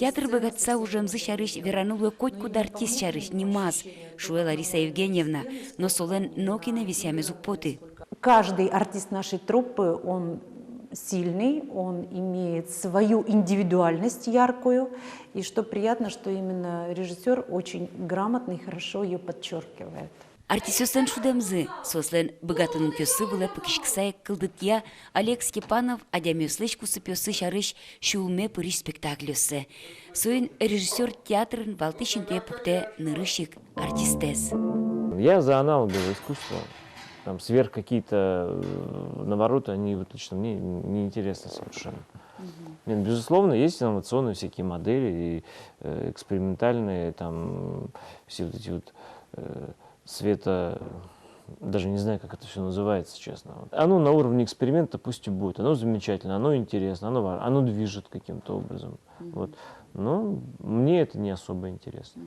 Театр богатца уже мзы шарыш веранулы котьку артист шарыш немаз. Шуэ Лариса Евгеньевна, но солен нокине висями зукпоты. Каждый артист нашей труппы, он сильный, он имеет свою индивидуальность яркую. И что приятно, что именно режиссер очень грамотно и хорошо ее подчеркивает. Артисёстен шудемзы, сослен богатының пёсы вылы пыкишксай кылдытья Олег Степанов адямёслыч кусы пёсы шарыш шулме пырыш спектаклёсы. Соин режиссер театрын валтышынте пукте нырышик артистес. Я за аналоговое искусство. Там сверх какие-то навороты, они вот лично мне не интересны совершенно. Нет, безусловно, есть инновационные всякие модели и экспериментальные, там все вот эти вот света, даже не знаю, как это все называется, честно. Оно на уровне эксперимента пусть и будет, оно замечательно, оно интересно, оно движет каким-то образом. Вот. Но мне это не особо интересно.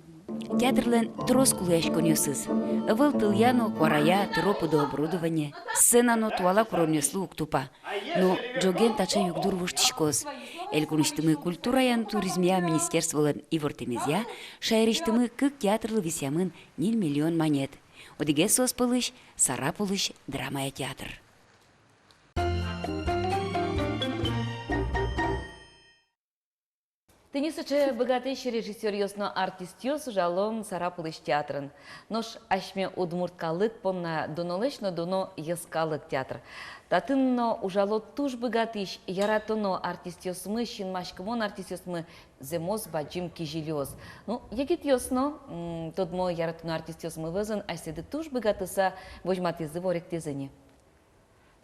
Театрлен трос кулешконёсыз. Выл тыльяно кварая тропы до оборудования. Сценано туала куромнеслу уктупа. Но джоген тача югдур вуштишкоз. Элькуныштымы культура ян туризмия министерстволен ивортемезя, шайриштымы кык театрлы висямын 1 миллион монет. Одиге сос пылыш, сара пылыш драмая театр. Тенисычы богатейший режиссер ёсно артист ёс жалом сарапылыш театрын. Нош ашме удмурткалык понна донолешно доно яскалык театр. Татынно ужало туж богатейш яратоно артист ёсмы, шинмашкымон артист ёсмы земос баджим кижилёс. Ну, егит ёсно, тодмо яратоно артист ёсмы вызын, айседы туж богатыса вожматызы воректезыне.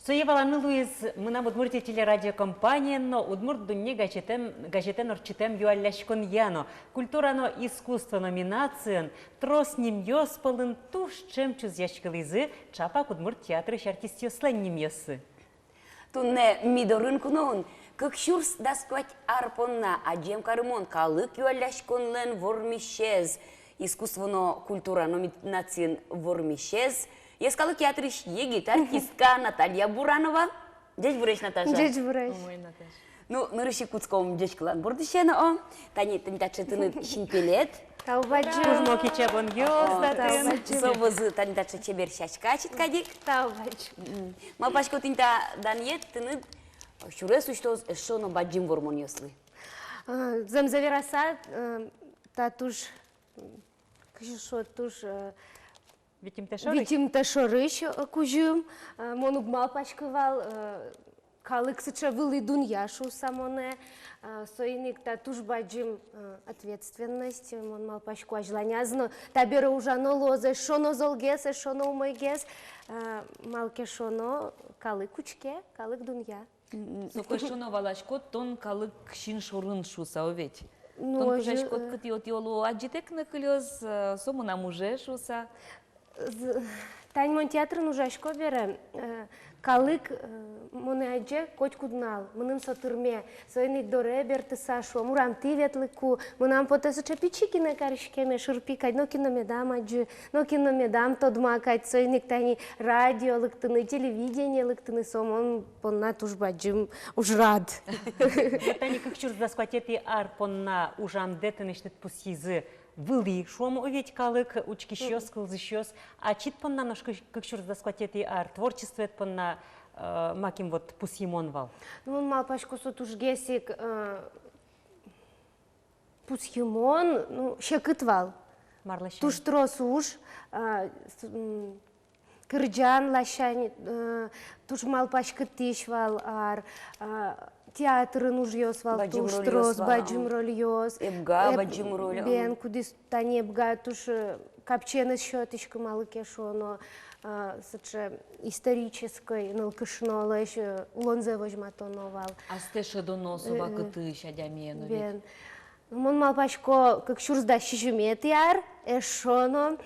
Соеваланы Луиз, мына Удмуртия телерадиокомпания, но Удмурт дунне гачетен орчитем юалляшкон яно. Культурано искусство номинацион, трос ним ёспалын туш чем чуз яшкалызы, чапак Удмурт театры артист ёслен ним ёсы. Тунне мидорын кунон, как шурс дасквать арпонна, аджем кармон, калык юалляшконлен вормишез, искусственно культура номинацион вормишез. Ескалы театрыш егит артистка Наталья Буранова. Дядь Буреш, Наташа? Дядь Буреш. Ну, нырыши куцком дядькалан бурдышена о. Тани тантачы тыны шинпелет. Таубаджы. Кужмоки чабон ёздатын. Собызы тантачы чебер шашка читкадик. Таубаджы. Малпашко тинта даньет тыны шуресу что шоно баджим вормон ёслы. Замзавераса та туж... Кышо туж... Витим ташорыш кужым, монуг малпашкывал, калык сыча вылы дуньяшу самоне, соиник та туж баджим ответственность, мон малпашку ажланязно, табера ужано лозе, шоно золгес, шоно умойгес, малке шоно калык кучке, калык дунья. Ну, кошоно валашко, тон калык шин шурын шуса овечь. Тон кужашко кыт йотиолу аджитек накылёз, сому на муже шуса. Тань мон театрын ужашко бере, калык моне айже коть куднал, мыным сотырме, соиник доре берты сашу, мурам ты ветлыку, мынам потесу чапичики на карышкеме шырпикать, но киномедам аджи, но киномедам тодмакать, соиник тани радио лыктыны, телевидение лыктыны, сомон понна тужбаджим уж рад. Тани как чур заскватети ар понна ужам детенешнет пусизы, вылы шому оветь калык, учки щёс, кылзы щёс, а чит понна наш как чур заскватети ар творчество понна маким вот пусимон вал. Ну он мал пашку сот уж гесик пусимон, ну щекытвал. Туш трос уж кырджан лащани, туш мал пашкы тишвал ар. Театрын уж ёсвал туш трос, баджим роль ёс. Эбга баджим роль. Бен кудис тани эбга туш капчены счётышка малыке шоно. Сыче исторической налкышнола еще лонзе вожматоновал. А стеша доносова кыты шадямену ведь. Мон малпашко как шурзда шижумет яр, эшоно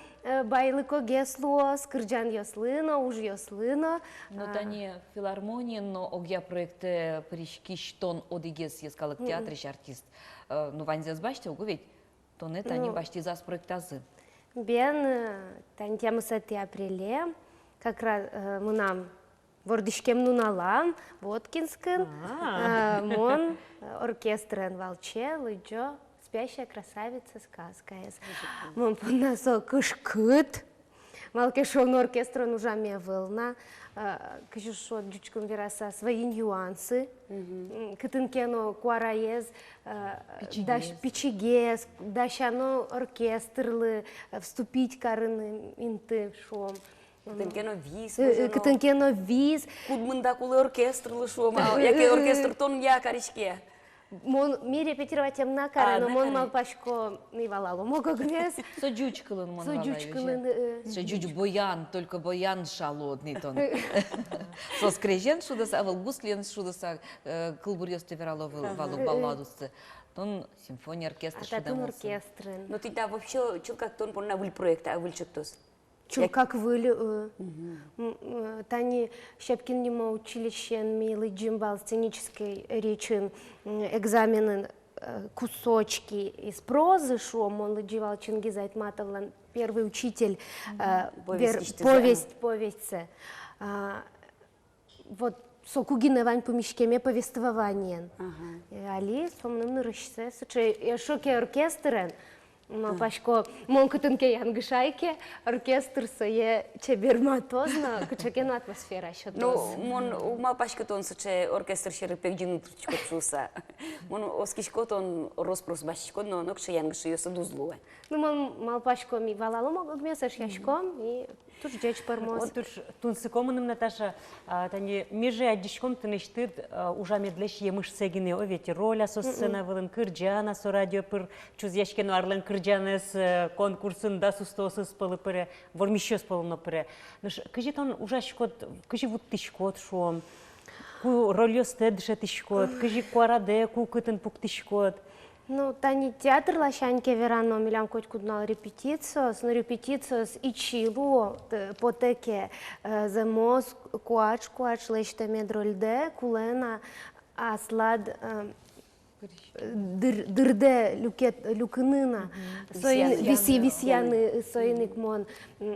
байлыко геслуос, кырджан ёслыно, уж ёслыно. Но тани филармония, но огя проекте пришкиш тон одигес ескалык театрыш артист. Ну ванзес баште угу ведь, то не тани башти зас проектазы. Бен тань темыса апреле, как раз мы нам вордышкем нуналам, Воткинскин, мон оркестрен волче, лыджо, спящая красавица сказка. Мон понасо кышкыт, Малке шон оркестр нужаме вълна. Кажу, що дючкам вираса свои нюансы. Кытынкено куараез, даш пичигес, даш оно оркестрлы, вступить карын инты шом. Кытынкено виз. Кытынкено виз. Кудмында кулы оркестрлы шом. Яке оркестр тон я каришке. Ми репетировать на каре, но мон малпашко не валало. Мого гнес. Соджучкалын мон Соджучкалын. Соджуч боян, только боян шалодный тон. Со скрежен шудаса, авал гуслен шудаса, кылбурьёс теверало валу балладусы. Тон симфония оркестр шудамылсын. А тон оркестрын. Но ты да вообще чул как тон пон навыл проекта, а выльчыктос. Чул как выли. Тани Щепкиннимо училищен милый джимбал сценической речи экзамены кусочки из прозы, шо он лыдживал Чингиз Айтматовлан, первый учитель повесть. Вот сокугина вань помещеме повествование. Али сомным нырышсе, сучай шоке оркестрен. Малпашко, мон кытынке янгышайке, оркестр сое чеберматозно, кычакен атмосфера еще Ну, мон малпашко тон суче оркестр шерепек джину тручко цуса. Мон оскишко тон роспрос башко, но нокше янгышы ёсы дузлуэ. Ну, мон малпашко ми валало мого гмесаш яшком и туж джеч пармоз. Вот туж тунсыкомыным Наташа, тани меже аддишком тыныштыд ужаме длеш емыш сегине овети роля со сцена вылын кырджана со радио пыр чуз яшкен варлын кырджанес конкурсында сустосыз пылы пыре, вормищёс пылыно пыре. Наш кыжи тон ужашкот, кыжи вут тышкот шом, ку рольёс тедше тышкот, кыжи куараде ку кытын пук тышкот. Ну, тани театр лащаньке верано, милям коть куднал репетициос, но репетициос и чилу, потеке земос, куач, лещта медрольде, кулена, аслад, дырде люкынына, висяны соиник мон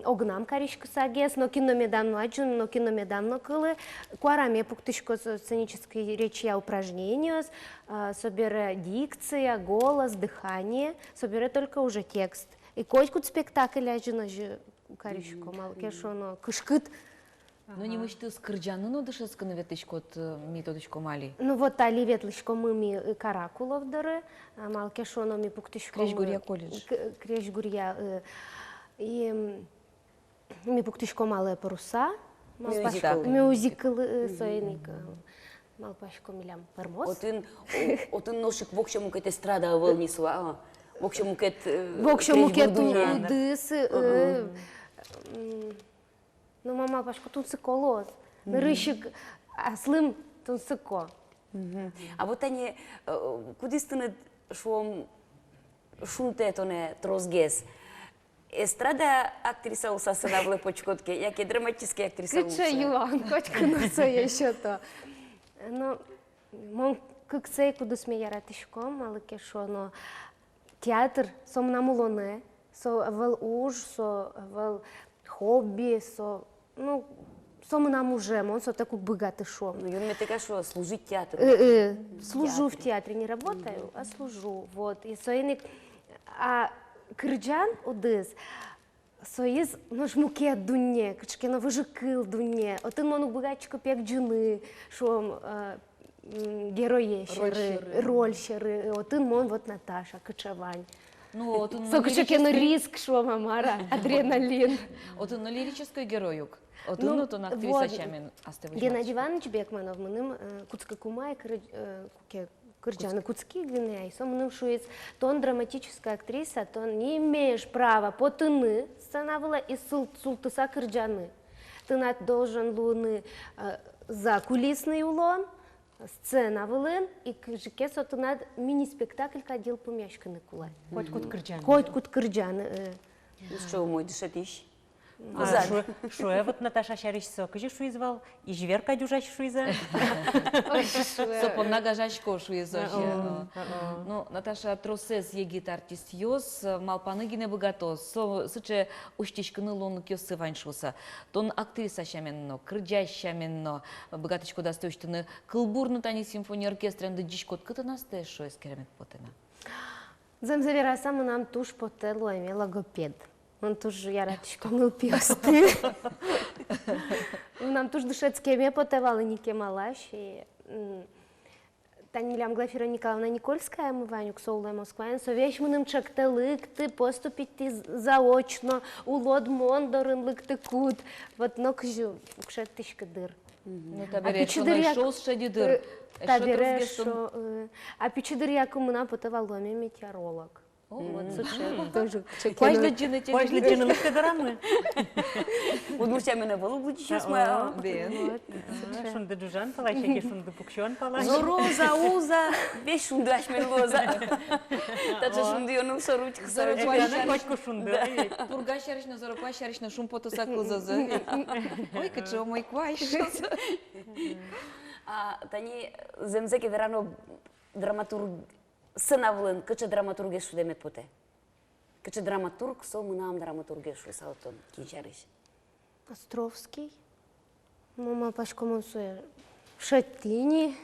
огнам каришку сагес, но киномедан младжун, но киномедан нокылы, куараме пуктышко сценической речи упражнения, собере дикция, голос, дыхание, собере только уже текст. И котькут спектакль ляжина же каришку, малкешоно, кышкыт. Ну, не мышты скырджаны, но дышесканы ветышкот методочку мали. Ну, вот али ветлышко мы каракулов дыры, малкешоно ми пуктышко. Крешгурья колледж. Крешгурья. И ми пуктышко малые паруса. Мюзикл соеник. Малпашко милям пармоз. Отын ношик вокшему кет эстрада волнисуа. Вокшему кет удыс. Ну, мама, пашко, тут сыколос. Нырыщик аслым тут сыко. А вот они, куда стынет шум шунте тоне трозгес? Эстрада актриса усаса на вле почкотке, яке драматические актриса уса. Кыча юан, кочка носа еще то. Ну, мон кыкцей куда смеяра тишком, малыке шо, но театр сом намулоне, со вел уж, со вел хобби, со, ну, сом нам уже, он со такой богатый шо. Ну, я така шо, служить театру. Служу в театре, не работаю, а служу, вот. И соиник, а кырджан одыз, соиз, ну, жмуке дуне, кычкено выжикыл дуне, отын мону богатчико пек джуны, шо, герое шеры, роль шеры, отын мон вот Наташа, кычавань. Ну, Сокочекено риск, шо мамара, адреналин. Вот он лирический героюк. Вот он то актриса чамин оставить. Геннадий Иванович Бекманов, мыным куцка кумай, кырджаны куцки гвиней, со мыным шуец, то он драматическая актриса, то он не имеешь права по тыны сцена была и султыса кырджаны. Ты должен луны за кулисный улон, сцена вылын, и кыжыке сотынад мини-спектакль кадил помешканы кулай. Котькут кырджаны. Котькут кырджаны. Ну что, мой дышатищ? Шуэ вот Наташа Шарищева, кыжи шуизвал, и жверка дюжач шуиза. Сопом нагажачко шуиза. Ну, Наташа тросес егит артист йос, малпаны гине богатос, сыче уштичканы лону кёсы ваньшуса. Тон актриса шаменно, кырджай шаменно, богаточко достоечтыны, кылбурну тани симфония оркестренды дичкот, кыты насте шуэс керемет потена. Замзавераса мы нам туш потелу логопед. Он тоже яратишком ныл пьёсты. Нам тоже дышецкеме потевали нике малаш. Тань милям Глафира Николаевна Никольская, мы Ваню Ксоуле Москва, совещ мыным чакталык, ты поступить ты заочно, улод мондорын лык ты кут. Вот но кжу, кшеттишка дыр. Ну, табере, что нашел шедидыр. Табере, что... А пичидыр яку мына потеваломе метеоролог. Вот, слушай, тоже Пажлы джины лыктыгырамы. Удмуртия мене волу сейчас моя. Шунды джужан палачеки, шунды пукшон палач. Зороза, уза, весь шунды ашмен лоза. Тача шунды йоным соручка соручка. Кочку шунды. Пурга шаришна, зоропа шаришна, шум потоса кылзазы. Ой, качо, мой кваш. Тани земзеке верано драматург сынавлын, кычы драматурге шу демек поте. Кычы драматург, со мынам драматурге шу саутон кичарыш. Островский. Мама пашкомон суе шаттини.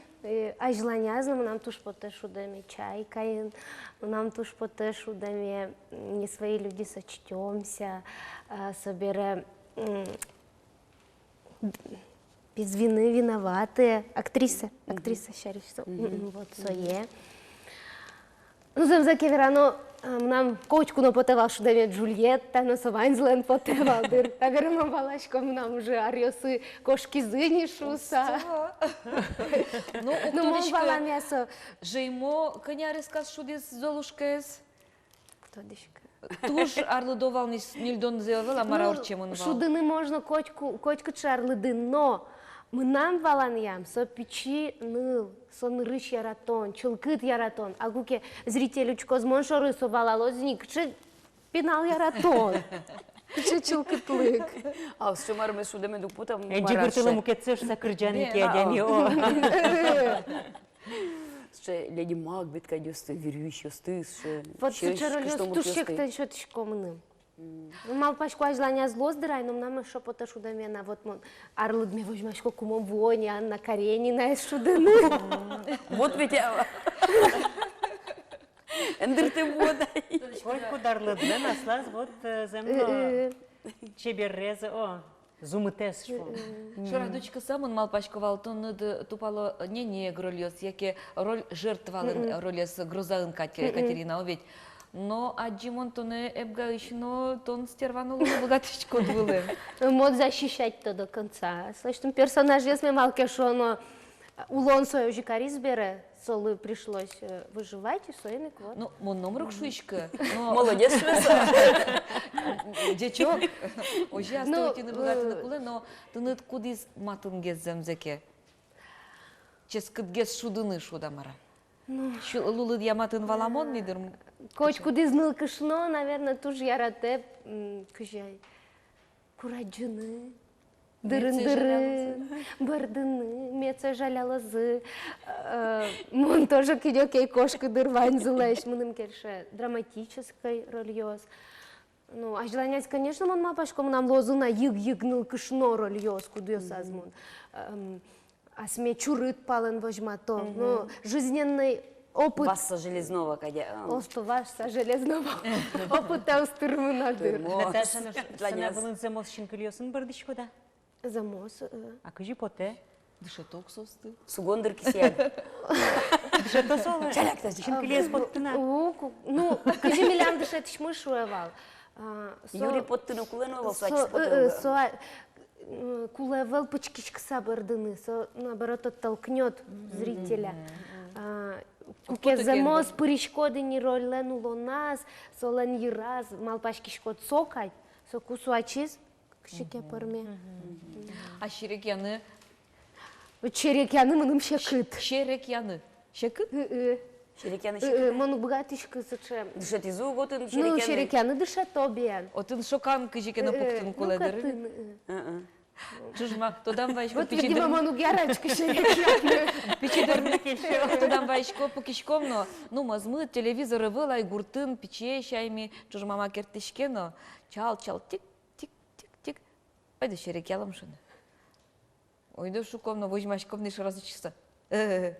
А желание знам, нам туш поте шудами чай каин, нам туш поте шудами не свои люди сочтемся, собере без вины виноватые. Актриса шариш, вот сое. Ну, земзаке верано, нам кочку но потевал шудами Джульетта, но Савайнзлен потевал дыр. А верно балашком нам уже ариосы кошки зыни шуса. Ну, мол мясо. Жеймо, коня ресказ шудис золушкес. Кто дышка? Туж арлыдовал нильдон зелвел, а мара орчемон вал. Шудыны можно кочку чарлыды, но мы нам валаньям, со печи ныл, со нырыш яратон, чылкыт яратон. А гуке зритель учкозмон шоры со валалозник, че пенал яратон. Че чылкытлык. А с чумар мы шудами дупутам Энджи гыртылы мукетсеш сакырджаны киядяни о. Ще леди Макбет кадёсты, верющий стыс. Вот сейчас тушек-то еще тишкомным. Мал пашку желание зло здирай, но нам еще пота шудамена. Вот мон арлыд мне возьмешь кумом вони, Анна Каренина из шуданы. Вот ведь эндер ты вода. Сколько дарлыдны наслаз вот земно чеберрезе о. Зумытес шо. Шорадочка самон мал пашковал, то над тупало не грольёс, яке роль жертвовал роль с грозаын Катерина оведь. Но аджимон то не эбгаишно, тон стервануло богатычко двулы. Мод защищать-то до конца. Слышь, персонаж, если малке шо, но улон свою жикарис бере, солы пришлось выживать, и соиник вот. Ну, мон номер шуишка. Молодец, Дечок, уже осталось не богатый на куле, но ты нет кудис матун гез земзеке. Ческат гез шудыны шудамара. Лулы яматын валамон нидер. Кочку дизныл кышно, наверное, тоже ярате кыжай. Кураджыны, дырын-дырын, бардыны, меца жалялазы. Мон тоже кидёкей кошка дырвань зылэш, мыным кельше драматической рольёс. Ну, а желание, конечно, мон мапашком нам лозына йыг-йыгныл кышно рольёс, кудёс азмон. А сме чурыт палын вожмато. Ну, жизненный опыт. Васса железного, кадя. Осто ваша железного. Опыт тәустырмы надыр. Наташа, сана булын замос шинкылёсын бардышко да? Замос. А кыжи поте? Дышеток состы. Сугондыр кисиян. Дышето солы? Чалякта. Шинкылёс поттына. Ну, кыжи милям дышетиш мы шуевал. Юрий поттыны кулынова, сачыс поттыны. Кулевел почкичка сабардыны, наоборот, оттолкнет зрителя. Куке замос пыришкоды не ролен улоназ, солен ераз, малпашкишкод сокай, сокусу ачиз, кшике парме. А шерекяны? Шерекяны мыным шекыт. Шерекяны? Шекыт? Шерекяны шекыт? Ману богатышка зачем? Дышет изу, вот он шерекяны. Ну, шерекяны дышат обе. Отын шокан кыжике на пуктын куледыры? Чужма, тодан вайшко пичидыр. Вот видимо, ману гярачка шерекяны. Пичидыр кельше, тодан вайшко пукишкомно. Ну, мазмы, телевизоры вылай, гуртын, пиче шайми, чужма макертишкено. Чал-чал, тик-тик-тик-тик. Пойду шерекялам шыны. Ойду шукомно, возьмашкомны шыразы чыса.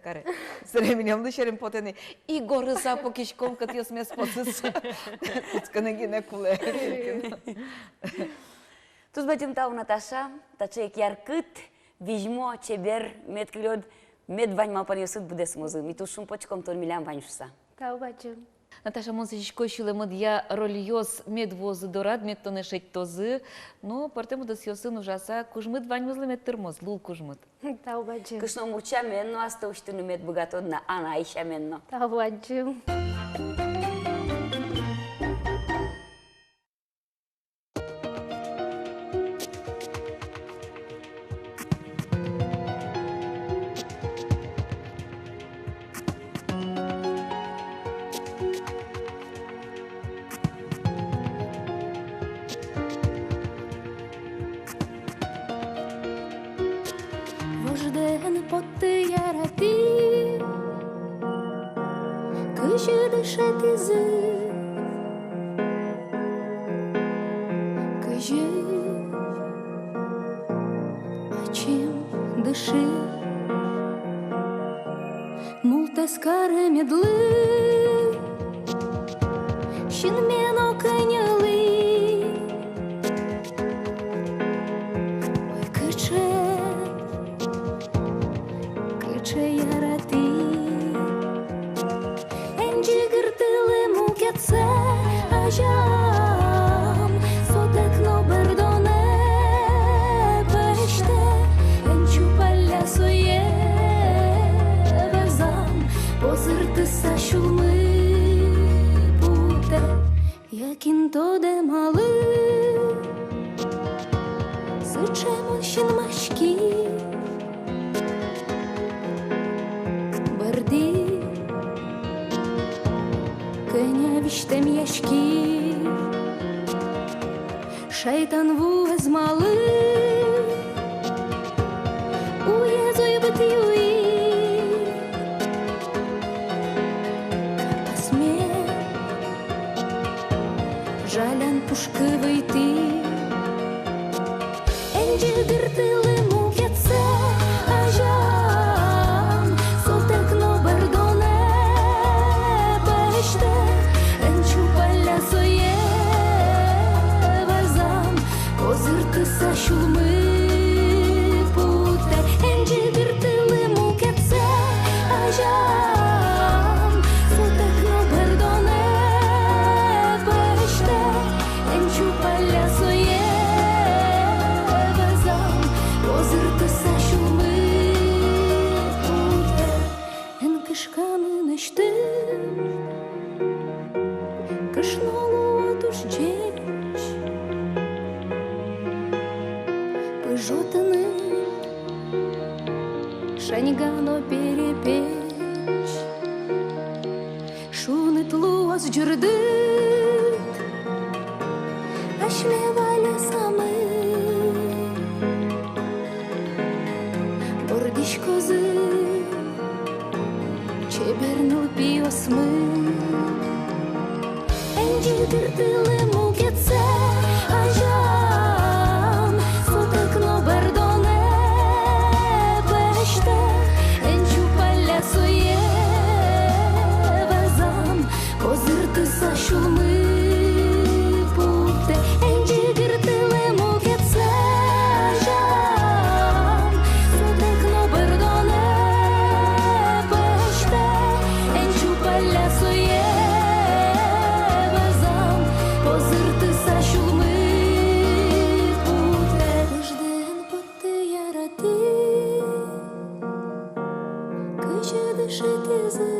Care? Să reminăm de șerem potene. Igor râsa pochișcom cât eu să-mi spățâs. Cuți că ne ghinecule. Tu zbătim tau, Natasha, tace chiar cât vijmo ceber med cliod med vani mal pan yosut bude smozu. Mi tu shum poci komton miliam vani shusa. Tau bacım. Наташа Монсичко шилемыд я рольёс медвоз дорад мед тоне шет тозы, но партему да сиосын ужаса кужмыд ваньмызлы мед тырмоз, лул кужмыд. Tau bacım. Кышно мурча менно, asta uștinu med băgatod na Ana Aisha mенно. Tau bacım. Вожден поти ярати, кыжы дышет изы, кыжы очим дыши, мултес каре медлы, щин мено кыняли, ой кыче. Ярати Энджи гыртылы мукетсе ажам Сотекно бердоне пеште Энчу паля соє вазам Позыртыса шулмы путе Якин тоде малы Сыче мощин машки Кыня виштем яшки Шайтан вуз малы Уезуй бит юи Посме Жалян пушкы выйти Энджи гыртылы мукетсе ажам Сотекно бердоне пеште Энчу паля соє вазам Позыртыса шулмы путе Энджи гыртылы мукетсе ажам Сотекно бердоне пеште Энчу паля соє вазам Позыртыса шулмы путе Эн кышканы нешты Кышнолу отушчеч Пыжотыны Шаньгано перепечь Шуныт луаз джырдыт Ашмевали самы Бордищ козы Чебернул пиосмы Энджи гыртылы мукетсе ажам Сотекно бердоне пеште Энчу паля соє вазам Позыртыса шулмы путе Энджи гыртылы мукетсе ажам Сотекно бердоне пеште Энчу паля соє Позыртыса шулмы путе Вожден поты ярати Кыжы дышет изы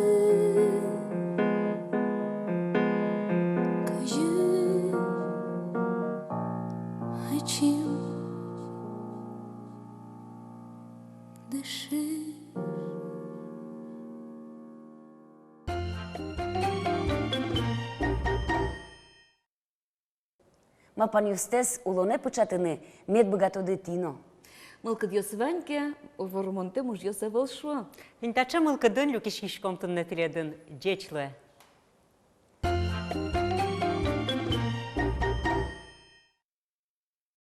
Кыжы очим дыши Малпан юстес улоне початыны мед бăгатоды тино. Мылкăд йос ваньке, ворумонте муж йоса волшо. Интача мылкăдын люкишкишком тыннетиледын джечле.